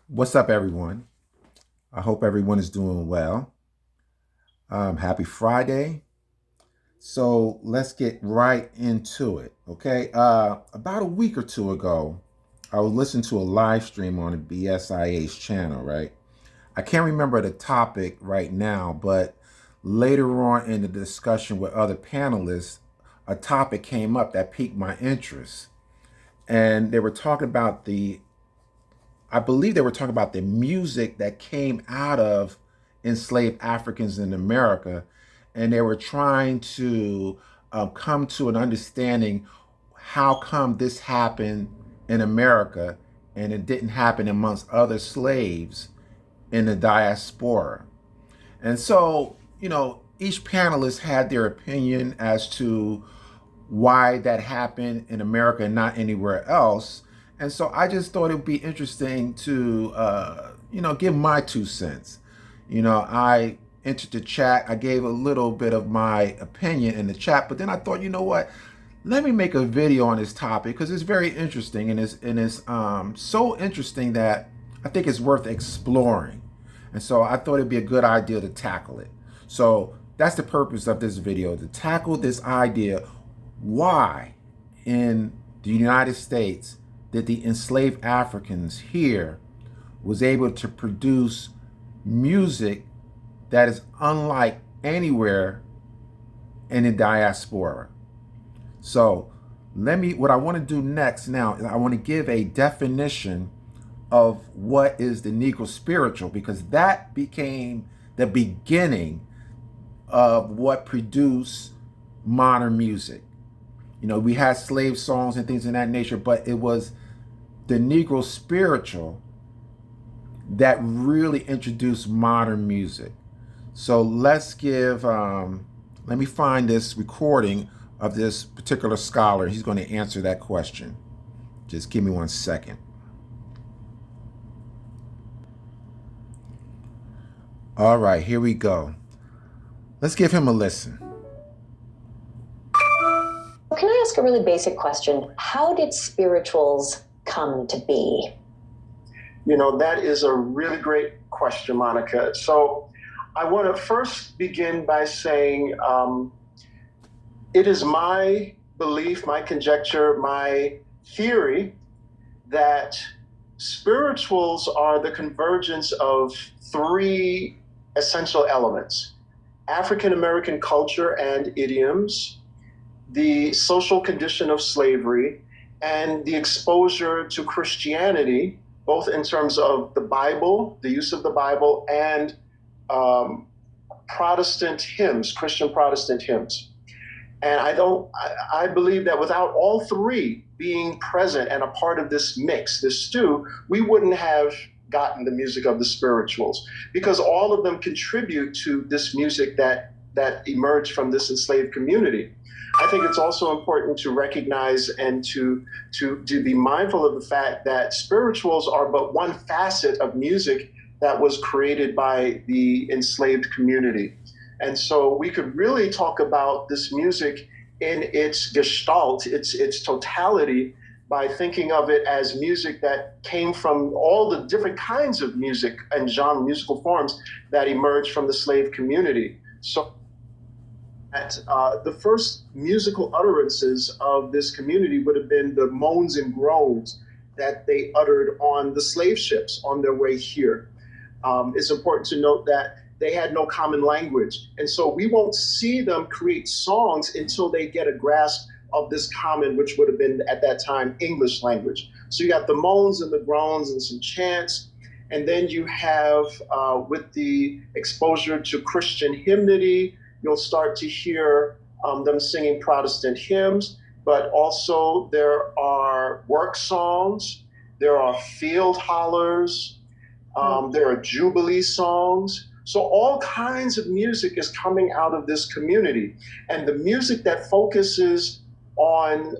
What's up, everyone? I hope everyone is doing well. Happy Friday. So let's get right into it, okay? About a week or two ago, I was listening to a live stream on the BSIA's channel, right? I can't remember the topic right now, but later on in the discussion with other panelists, a topic came up that piqued my interest. And they were talking about I believe they were talking about the music that came out of enslaved Africans in America, and they were trying to come to an understanding how come this happened in America and it didn't happen amongst other slaves in the diaspora. And so, each panelist had their opinion as to why that happened in America and not anywhere else. And so I just thought it would be interesting to, give my 2 cents. I entered the chat. I gave a little bit of my opinion in the chat, but then I thought, you know what? Let me make a video on this topic because it's very interesting and it's so interesting that I think it's worth exploring. And so I thought it'd be a good idea to tackle it. So that's the purpose of this video, to tackle this idea. Why in the United States did the enslaved Africans here was able to produce music that is unlike anywhere in the diaspora? So what I want to do next now is I want to give a definition of what is the Negro spiritual, because that became the beginning of what produced modern music. We had slave songs and things in that nature, but it was the Negro spiritual that really introduced modern music. So let me find this recording of this particular scholar. He's going to answer that question. Just give me 1 second. All right, here we go. Let's give him a listen. Can I ask a really basic question? How did spirituals come to be? That is a really great question, Monica. So I want to first begin by saying it is my belief, my conjecture, my theory that spirituals are the convergence of three essential elements: African American culture and idioms, the social condition of slavery, and the exposure to Christianity, both in terms of the Bible, the use of the Bible, and Protestant hymns, Christian Protestant hymns. And I believe that without all three being present and a part of this mix, this stew, we wouldn't have gotten the music of the spirituals, because all of them contribute to this music that emerged from this enslaved community. I think it's also important to recognize and to be mindful of the fact that spirituals are but one facet of music that was created by the enslaved community. And so we could really talk about this music in its gestalt, its totality, by thinking of it as music that came from all the different kinds of music and genre musical forms that emerged from the slave community. So the first musical utterances of this community would have been the moans and groans that they uttered on the slave ships on their way here. It's important to note that they had no common language. And so we won't see them create songs until they get a grasp of this common, which would have been at that time English language. So you got the moans and the groans and some chants. And then you have, with the exposure to Christian hymnody, you'll start to hear them singing Protestant hymns, but also there are work songs, there are field hollers, there are Jubilee songs. So all kinds of music is coming out of this community. And the music that focuses on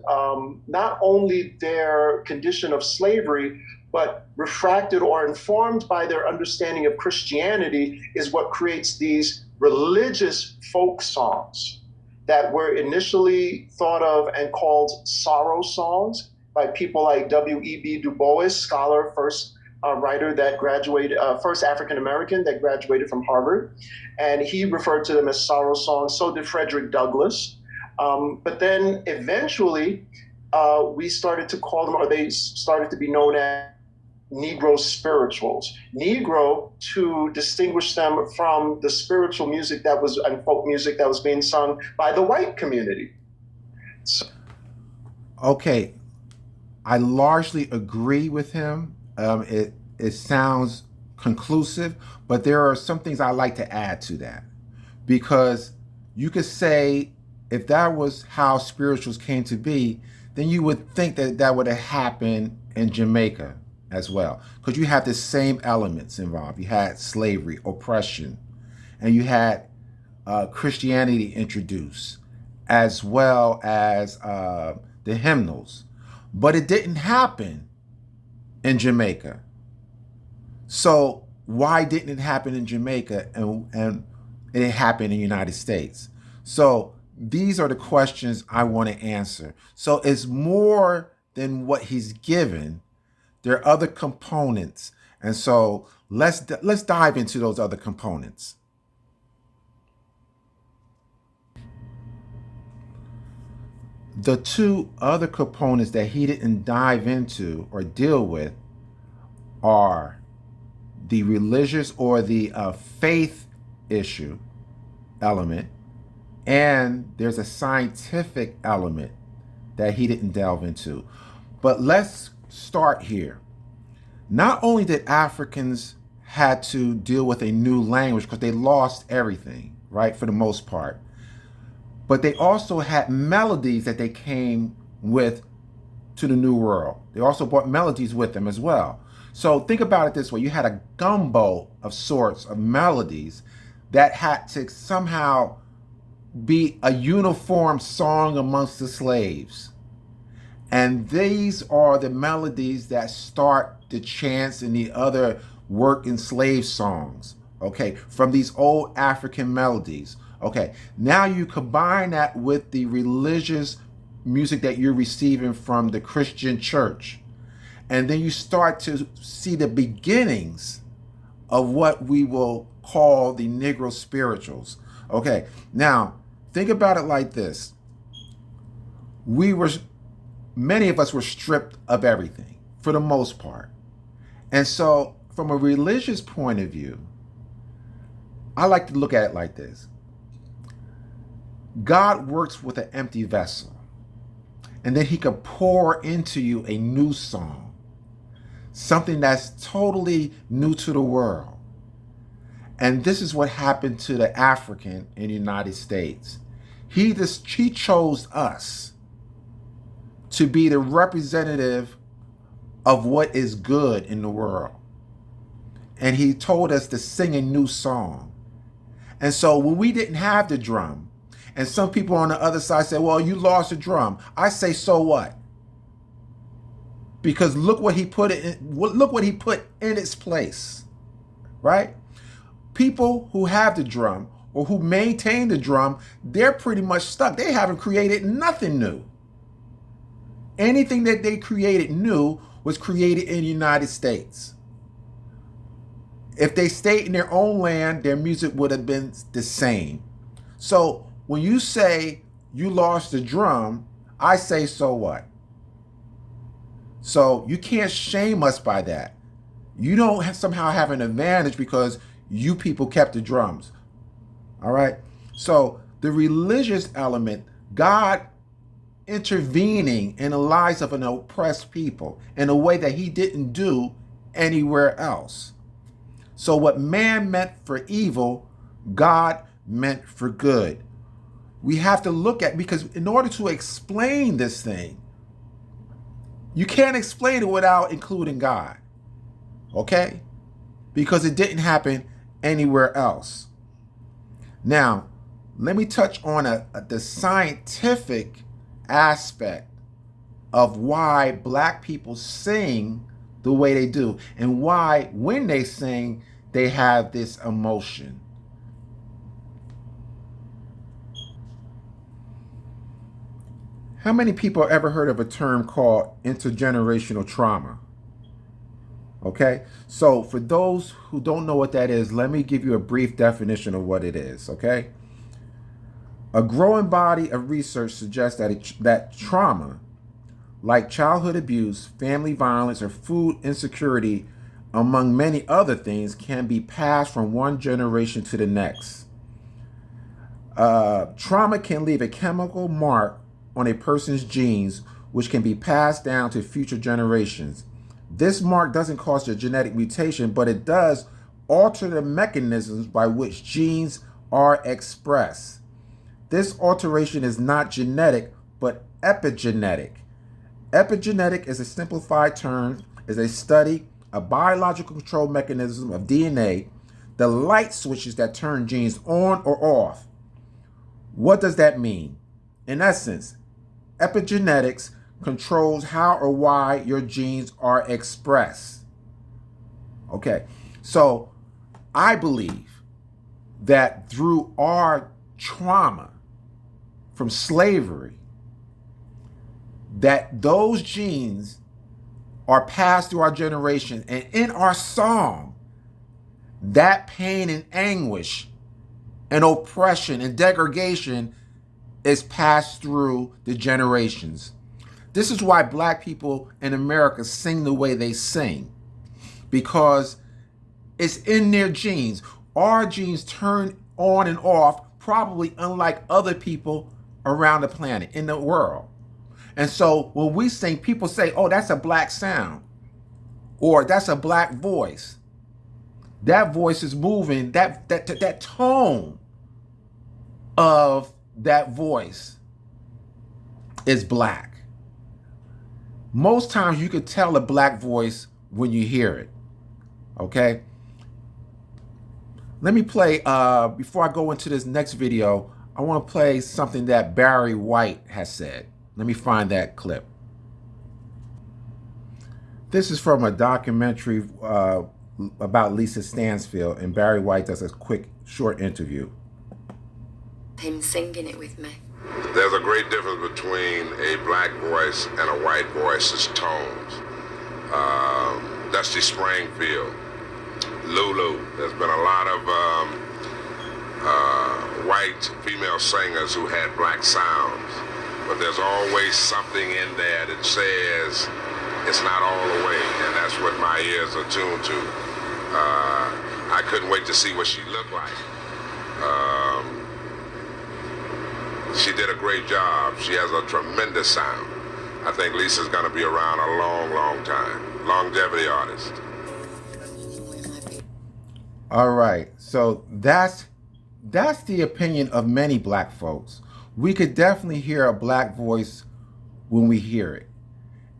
not only their condition of slavery, but refracted or informed by their understanding of Christianity is what creates these religious folk songs that were initially thought of and called sorrow songs by people like W.E.B. Du Bois, scholar first writer that graduated, first African American that graduated from Harvard, and he referred to them as sorrow songs. So did Frederick Douglass. But then eventually, we started to call them, or they started to be known as Negro spirituals. Negro to distinguish them from the spiritual music that was and folk music that was being sung by the white community. So, Okay, I largely agree with him. It sounds conclusive, but there are some things I like to add to that, because you could say if that was how spirituals came to be, then you would think that that would have happened in Jamaica as well, because you have the same elements involved. You had slavery, oppression, and you had Christianity introduced, as well as the hymnals. But it didn't happen in Jamaica. So why didn't it happen in Jamaica and it happened in the United States? So these are the questions I want to answer. So it's more than what he's given. There are other components. And so let's dive into those other components. The two other components that he didn't dive into or deal with are the religious or the faith issue element, and there's a scientific element that he didn't delve into. But let's start here. Not only did Africans had to deal with a new language because they lost everything, right, for the most part, but they also had melodies that they came with to the New World. They also brought melodies with them as well. So think about it this way. You had a gumbo of sorts of melodies that had to somehow be a uniform song amongst the slaves. And these are the melodies that start the chants and the other working slave songs, okay, from these old African melodies. Okay, now you combine that with the religious music that you're receiving from the Christian church. And then you start to see the beginnings of what we will call the Negro spirituals. Okay, now think about it like this. Many of us were stripped of everything for the most part. And so from a religious point of view, I like to look at it like this. God works with an empty vessel, and then he can pour into you a new song, something that's totally new to the world. And this is what happened to the African in the United States. He chose us to be the representative of what is good in the world. And he told us to sing a new song. And so when we didn't have the drum, and some people on the other side say, well, you lost the drum. I say, so what? Because look what he put in its place, right? People who have the drum or who maintain the drum, they're pretty much stuck. They haven't created nothing new. Anything that they created new was created in the United States. If they stayed in their own land, their music would have been the same. So when you say you lost the drum, I say, so what? So you can't shame us by that. You don't somehow have an advantage because you people kept the drums. All right? So the religious element, God intervening in the lives of an oppressed people in a way that he didn't do anywhere else. So what man meant for evil, God meant for good. We have to look at, because in order to explain this thing, you can't explain it without including God. Okay? Because it didn't happen anywhere else. Now, let me touch on the scientific aspect of why Black people sing the way they do, and why when they sing, they have this emotion. How many people have ever heard of a term called intergenerational trauma? Okay, so for those who don't know what that is, let me give you a brief definition of what it is. Okay, a growing body of research suggests that trauma, like childhood abuse, family violence, or food insecurity, among many other things, can be passed from one generation to the next. Trauma can leave a chemical mark on a person's genes, which can be passed down to future generations. This mark doesn't cause a genetic mutation, but it does alter the mechanisms by which genes are expressed. This alteration is not genetic, but epigenetic. Epigenetic is a simplified term, is a study, a biological control mechanism of DNA, the light switches that turn genes on or off. What does that mean? In essence, epigenetics controls how or why your genes are expressed. Okay, so I believe that through our trauma from slavery, that those genes are passed through our generation, and in our song, that pain and anguish and oppression and degradation is passed through the generations. This is why Black people in America sing the way they sing, because it's in their genes. Our genes turn on and off, probably unlike other people around the planet, in the world. And so when we sing, people say, oh, that's a Black sound, or that's a Black voice. That voice is moving, that tone of that voice is Black. Most times you could tell a Black voice when you hear it. Okay? Let me play, before I go into this next video, I want to play something that Barry White has said. Let me find that clip. This is from a documentary about Lisa Stansfield, and Barry White does a quick, short interview. Him singing it with me. There's a great difference between a Black voice and a white voice's tones. Dusty Springfield, Lulu. There's been a lot of white female singers who had Black sounds, but there's always something in there that says it's not all the way, and that's what my ears are tuned to. I couldn't wait to see what she looked like. She did a great job. She has a tremendous sound. I think Lisa's gonna be around a long, long time. Longevity artist. All right, so that's the opinion of many Black folks. We could definitely hear a Black voice when we hear it.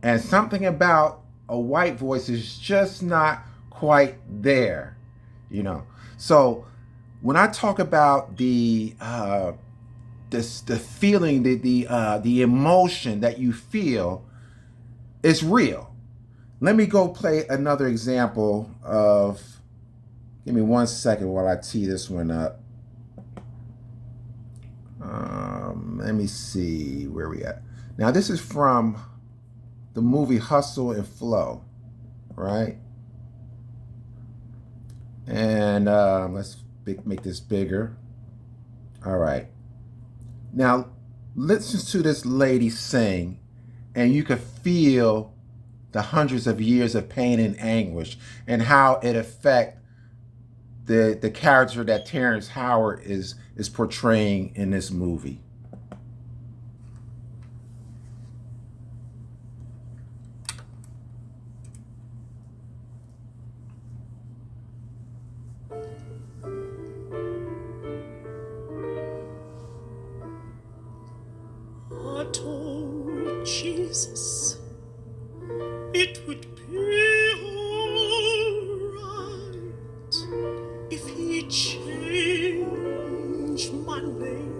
And something about a white voice is just not quite there, you know. So when I talk about the feeling, the emotion that you feel, it's real. Let me go play another example of, give me 1 second while I tee this one up. Let me see where we at. Now this is from the movie Hustle and Flow, right? And let's make this bigger. All right. Now listen to this lady sing, and you can feel the hundreds of years of pain and anguish and how it affects the character that Terrence Howard is portraying in this movie. I told Jesus it would be alright if he changed my name.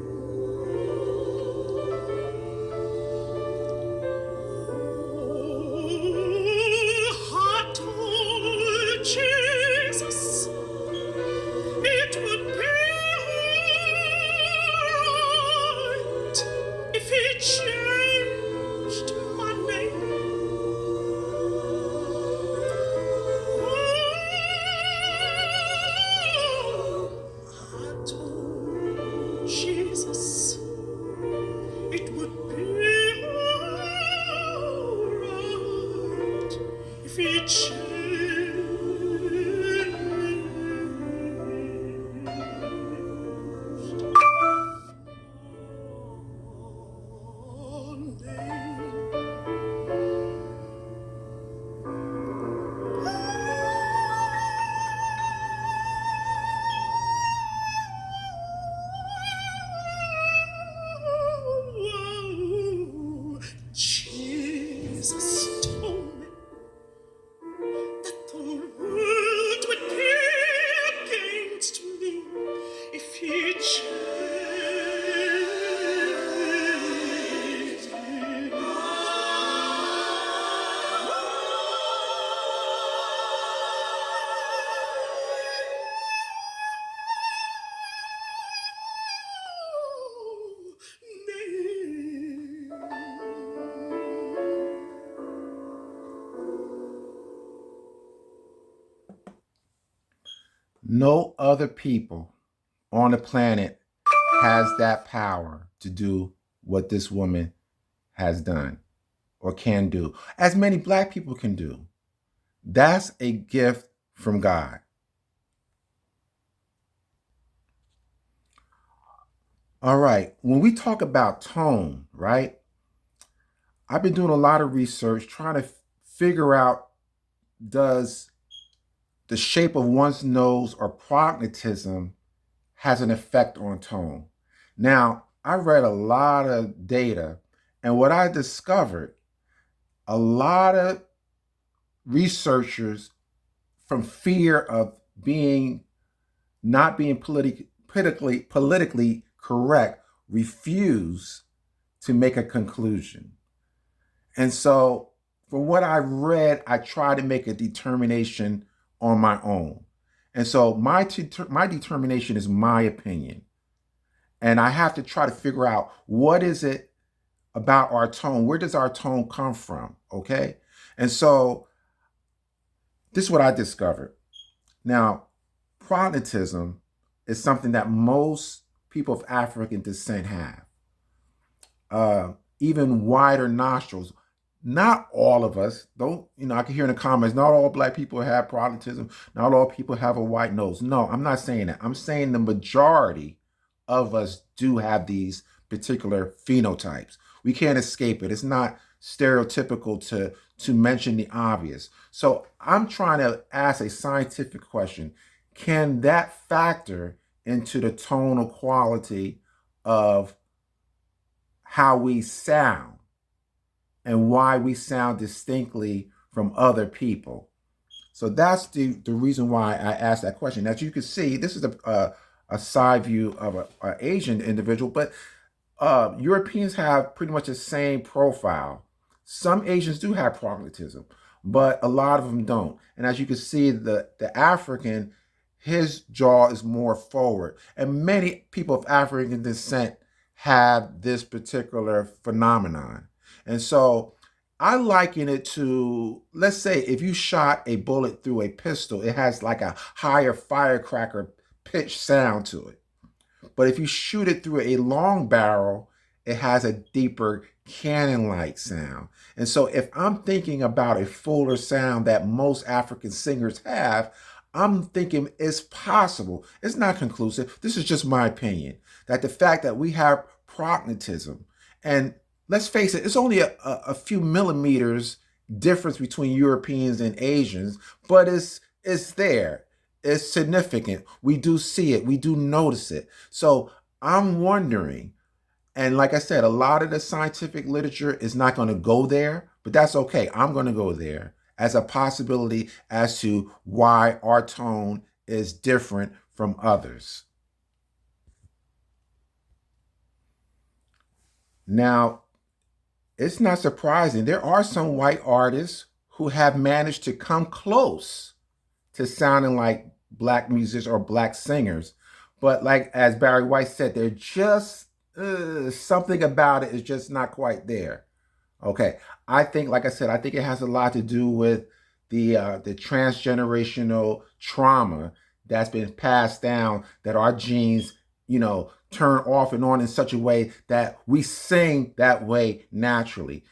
Oh, I told Jesus it would be alright if he changed my name. if he changed all day. Jesus told me that the world would be against me if he changed me. No other people on the planet has that power to do what this woman has done or can do, as many black people can do. That's a gift from God. All right, when we talk about tone, right? I've been doing a lot of research trying to figure out, does the shape of one's nose or prognatism has an effect on tone? Now, I read a lot of data, and what I discovered, a lot of researchers, from fear of not being politically correct, refuse to make a conclusion. And so, from what I read, I try to make a determination on my own. And so my determination is my opinion. And I have to try to figure out, what is it about our tone? Where does our tone come from? Okay. And so this is what I discovered. Now, prognatism is something that most people of African descent have. Even wider nostrils. Not all of us, don't, I can hear in the comments, not all black people have prognatism, not all people have a white nose. No, I'm not saying that. I'm saying the majority of us do have these particular phenotypes. We can't escape it. It's not stereotypical to mention the obvious. So I'm trying to ask a scientific question. Can that factor into the tonal quality of how we sound and why we sound distinctly from other people? So that's the reason why I asked that question. As you can see, this is a side view of an Asian individual, but Europeans have pretty much the same profile. Some Asians do have prognatism, but a lot of them don't. And as you can see, the African, his jaw is more forward. And many people of African descent have this particular phenomenon. And so I liken it to, let's say, if you shot a bullet through a pistol, it has like a higher firecracker pitch sound to it. But if you shoot it through a long barrel, it has a deeper cannon-like sound. And so if I'm thinking about a fuller sound that most African singers have, I'm thinking it's possible. It's not conclusive. This is just my opinion, that the fact that we have prognatism, and let's face it, it's only a few millimeters difference between Europeans and Asians, but it's there. It's significant. We do see it. We do notice it. So I'm wondering, and like I said, a lot of the scientific literature is not going to go there, but that's okay. I'm going to go there as a possibility as to why our tone is different from others. Now, it's not surprising. There are some white artists who have managed to come close to sounding like black musicians or black singers. But like, as Barry White said, they're just, something about it is just not quite there. Okay. I think, like I said, I think it has a lot to do with the transgenerational trauma that's been passed down, that our genes, turn off and on in such a way that we sing that way naturally.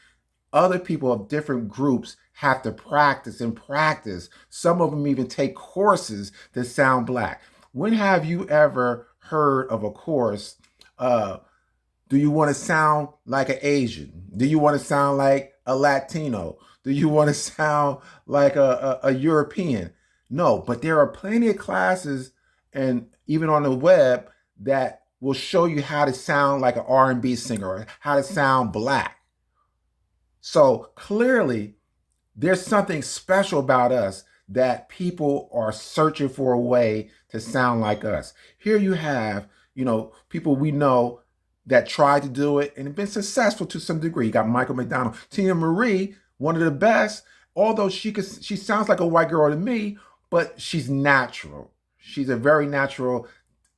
other people of different groups have to practice and practice. Some of them even take courses to sound black. When have you ever heard of a course? Do you want to sound like an Asian? Do you want to sound like a Latino? Do you want to sound like a European? No, but there are plenty of classes and even on the web that will show you how to sound like an R&B singer or how to sound black. So clearly, there's something special about us that people are searching for a way to sound like us. Here you have, people we know that tried to do it and have been successful to some degree. You got Michael McDonald, Tina Marie, one of the best. Although she sounds like a white girl to me, but she's natural. She's a very natural,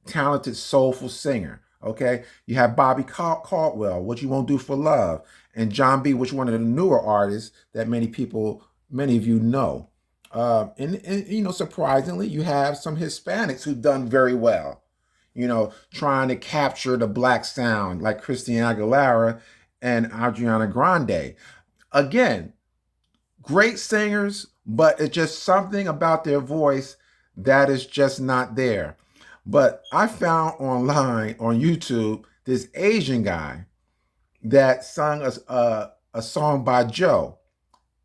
talented, soulful singer. Okay, you have Bobby Caldwell, What You Won't Do for Love, and John B, which is one of the newer artists that many of you know. And surprisingly, you have some Hispanics who've done very well. Trying to capture the black sound like Christina Aguilera and Adriana Grande. Again, great singers, but it's just something about their voice that is just not there. But I found online on YouTube this Asian guy that sung a song by Joe.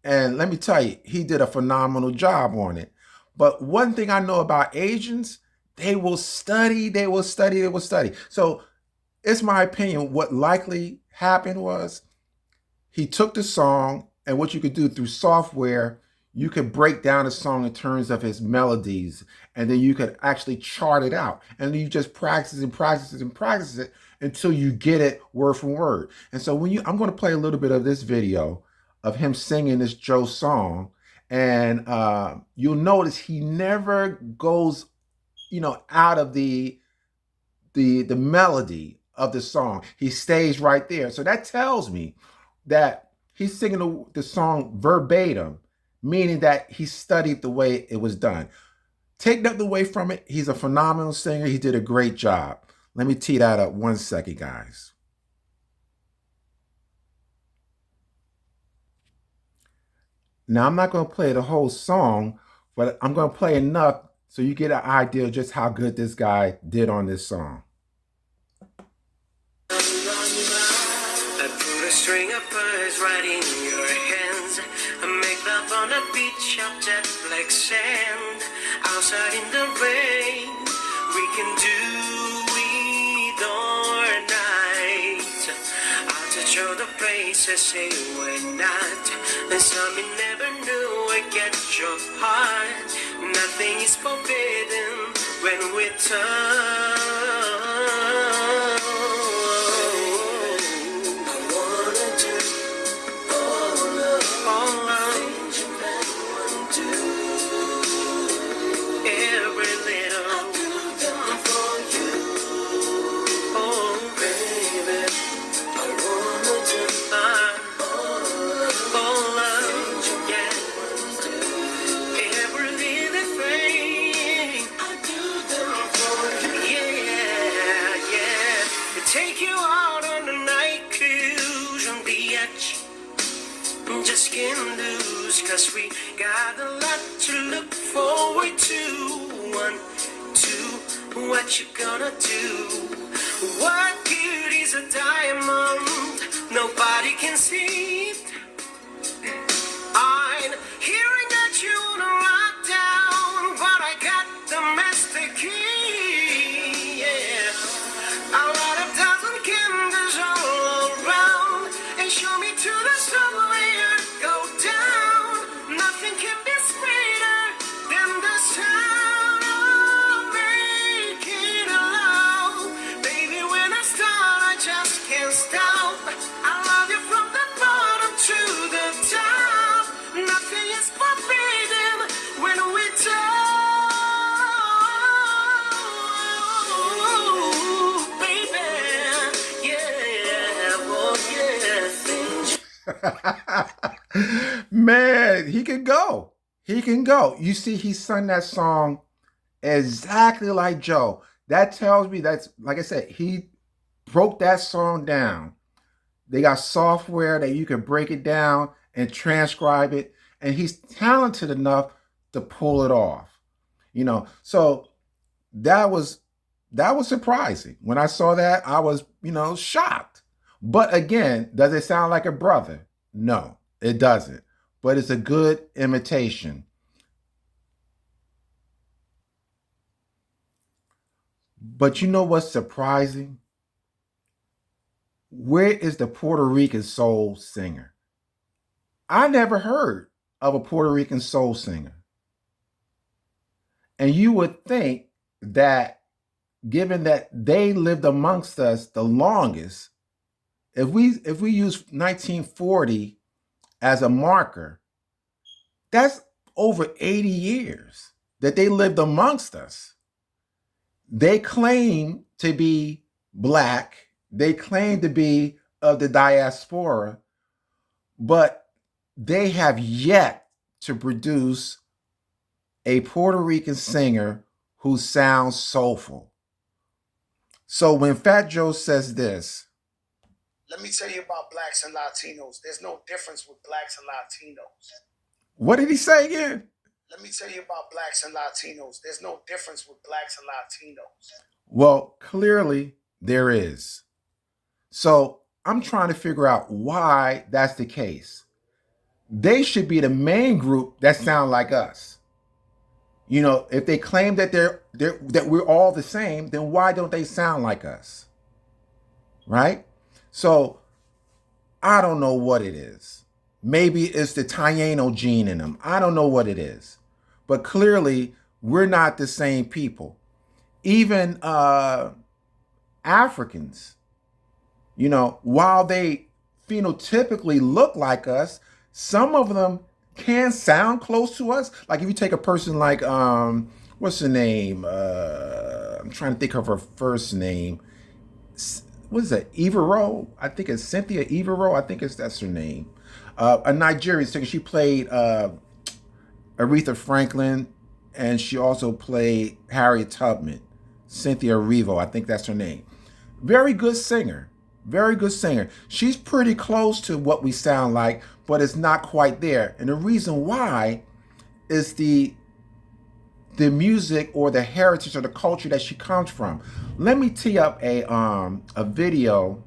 And let me tell you, he did a phenomenal job on it. But one thing I know about Asians, they will study, they will study, they will study. So it's my opinion, what likely happened was he took the song, and what you could do through software, you could break down a song in terms of his melodies, and then you could actually chart it out. And then you just practice and practice it and practice it until you get it word for word. And so I'm going to play a little bit of this video of him singing this Joe song, and you'll notice he never goes, out of the melody of the song. He stays right there. So that tells me that he's singing the song verbatim, meaning that he studied the way it was done. Take nothing away from it. He's a phenomenal singer. He did a great job. Let me tee that up 1 second, guys. Now, I'm not going to play the whole song, but I'm going to play enough so you get an idea of just how good this guy did on this song. I put a string of pearls right in your hands. I make love on a beach of jet black sand. Outside in the rain, we can do it all night. I'll touch all the places, say we're not. And some you never knew I get your heart. Nothing is forbidden when we touch. Take you out on a night cruise on the edge. Just can't lose, cause we got a lot to look forward to. 1, 2, what you gonna do? What good is a diamond? Nobody can see it. I'm hearing that you wanna rock down, but I got the master key. Yeah, I'll light up dozen candles all around and show me to the sun where it go down. Nothing can be sweeter than the sound of making love. Baby, when I start, I just can't stop. I love you from the bottom to the top. Nothing is forbidden when we talk. Man, he can go. He can go. You see, he sung that song exactly like Joe. That tells me that's, like I said, he broke that song down They got software that you can break it down and transcribe it. And he's talented enough to pull it off. So that was surprising. When I saw that, I was, shocked. But again, does it sound like a brother? No, it doesn't. But it's a good imitation. But you know what's surprising? Where is the Puerto Rican soul singer? I never heard of a Puerto Rican soul singer. And you would think that given that they lived amongst us the longest, if we use 1940 as a marker, that's over 80 years that they lived amongst us. They claim to be Black. They claim to be of the diaspora, but they have yet to produce a Puerto Rican singer who sounds soulful. So when Fat Joe says this, let me tell you about Blacks and Latinos. There's no difference with Blacks and Latinos. What did he say again? Let me tell you about Blacks and Latinos. There's no difference with Blacks and Latinos. Well, clearly there is. So I'm trying to figure out why that's the case. They should be the main group that sound like us. If they claim that that we're all the same, then why don't they sound like us? Right? So I don't know what it is. Maybe it's the Taino gene in them. I don't know what it is. But clearly, we're not the same people. Even Africans, while they phenotypically look like us, some of them can sound close to us. Like if you take a person like, what's her name? I'm trying to think of her first name. What is that? Evero? I think it's Cynthia Evero. I think that's her name. A Nigerian singer. She played Aretha Franklin, and she also played Harriet Tubman. Cynthia Erivo, I think that's her name. Very good singer. Very good singer. She's pretty close to what we sound like, but it's not quite there. And the reason why is the music or the heritage or the culture that she comes from. Let me tee up a video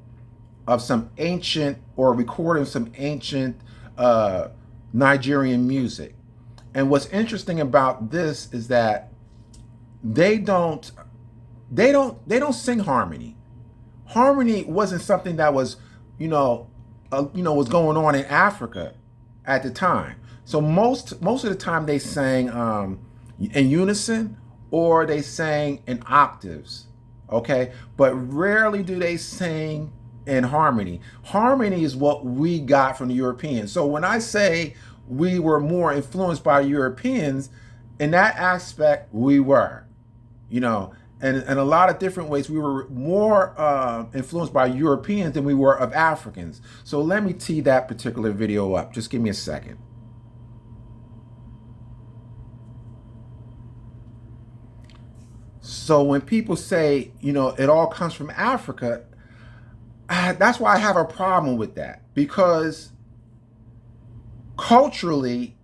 of some ancient or recording some ancient Nigerian music. And what's interesting about this is that they don't sing harmony. Harmony wasn't something that was, was going on in Africa at the time. So most of the time they sang in unison or they sang in octaves, okay? But rarely do they sing in harmony. Harmony is what we got from the Europeans. So when I say we were more influenced by Europeans, in that aspect, we were, and in a lot of different ways, we were more influenced by Europeans than we were of Africans. So let me tee that particular video up. Just give me a second. So when people say, it all comes from Africa, that's why I have a problem with that. Because culturally,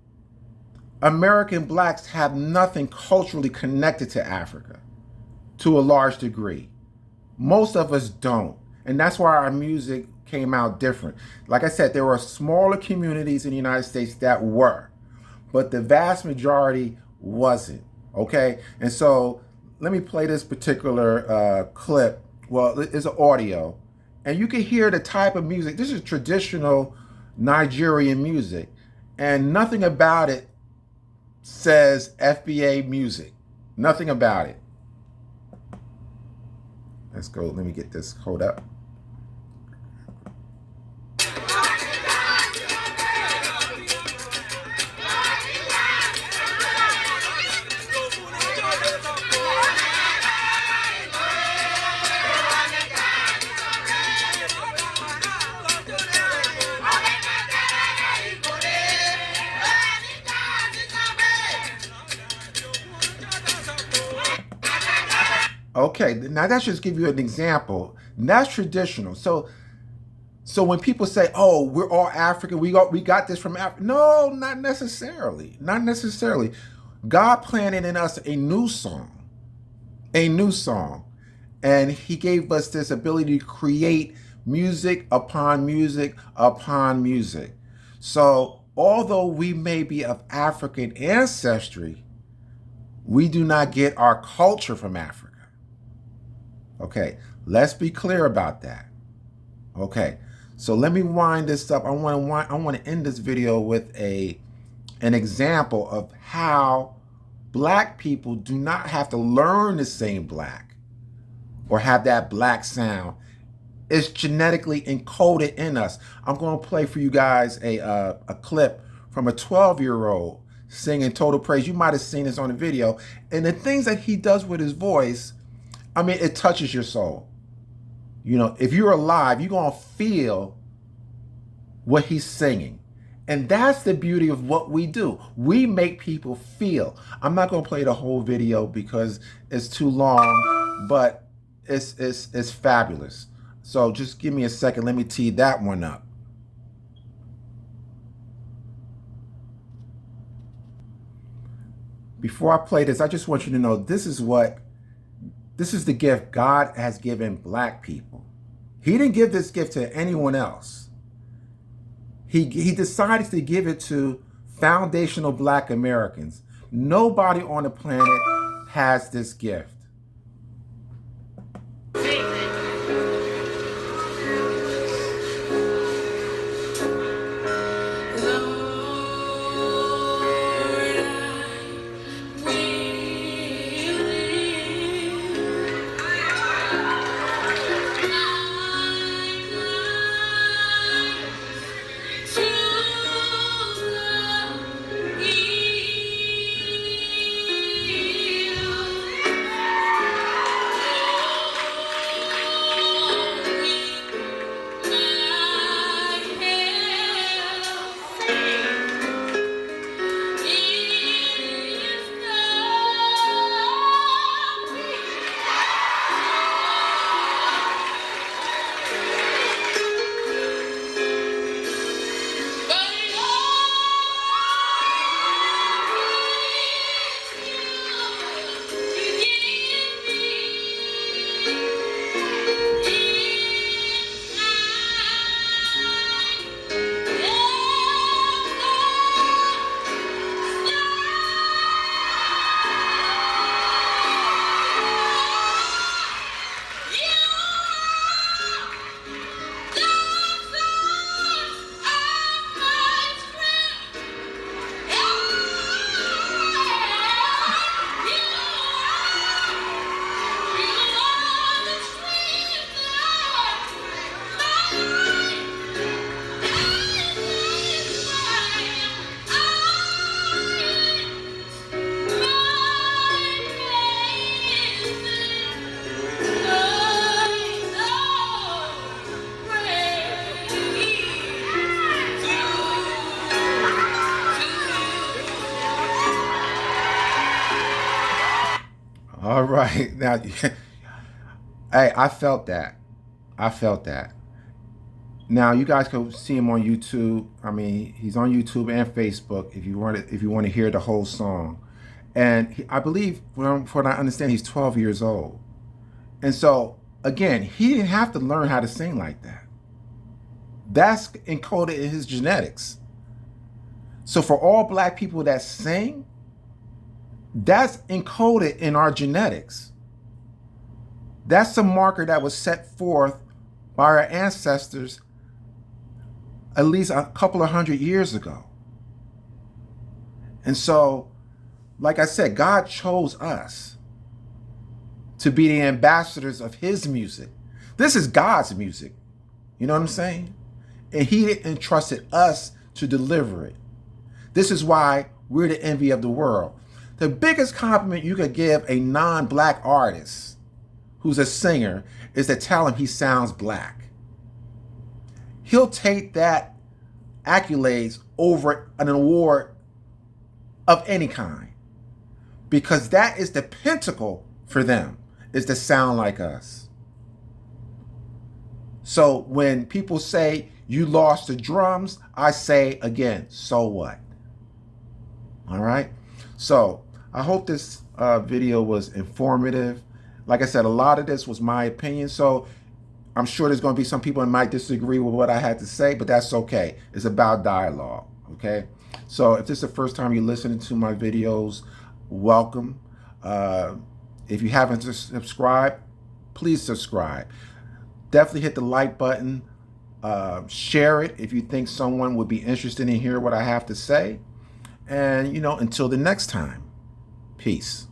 American Blacks have nothing culturally connected to Africa to a large degree. Most of us don't. And that's why our music came out different. Like I said, there were smaller communities in the United States that were, but the vast majority wasn't, okay? And so let me play this particular clip. Well, it's an audio. And you can hear the type of music. This is traditional Nigerian music. And nothing about it says FBA music. Nothing about it. Let's go. Let me get this. Hold up. Okay, now that should give you an example. And that's traditional. So So when people say, "Oh, we're all African, we got this from Africa," no, not necessarily. Not necessarily. God planted in us a new song, and He gave us this ability to create music upon music upon music. So although we may be of African ancestry, we do not get our culture from Africa. Okay, let's be clear about that. Okay, so let me wind this up. I want to end this video with an example of how black people do not have to learn to sing black or have that black sound. It's genetically encoded in us. I'm going to play for you guys a clip from a 12-year-old singing Total Praise. You might have seen this on the video. And the things that he does with his voice, I mean, it touches your soul. You know, if you're alive, you're going to feel what he's singing. And that's the beauty of what we do. We make people feel. I'm not going to play the whole video because it's too long, but it's fabulous. So just give me a second. Let me tee that one up. Before I play this, I just want you to know this is the gift God has given black people. He didn't give this gift to anyone else. He decided to give it to foundational black Americans. Nobody on the planet has this gift. All right. Now, hey, I felt that. I felt that. Now you guys can see him on YouTube. I mean, he's on YouTube and Facebook if you want to hear the whole song. And I believe, from what I understand, he's 12 years old. And so, again, he didn't have to learn how to sing like that. That's encoded in his genetics. So for all black people that sing, that's encoded in our genetics. That's a marker that was set forth by our ancestors at least a couple of 100 years ago. And so, like I said, God chose us to be the ambassadors of his music. This is God's music. You know what I'm saying? And he entrusted us to deliver it. This is why we're the envy of the world. The biggest compliment you could give a non-black artist who's a singer is to tell him he sounds black. He'll take that accolades over an award of any kind, because that is the pinnacle for them, is to sound like us. So when people say you lost the drums, I say again, so what? All right. So I hope this video was informative. Like I said, a lot of this was my opinion. So I'm sure there's going to be some people that might disagree with what I had to say, but that's okay. It's about dialogue. Okay. So if this is the first time you're listening to my videos, welcome. If you haven't subscribed, please subscribe. Definitely hit the like button. Share it if you think someone would be interested in hearing what I have to say. And, until the next time, peace.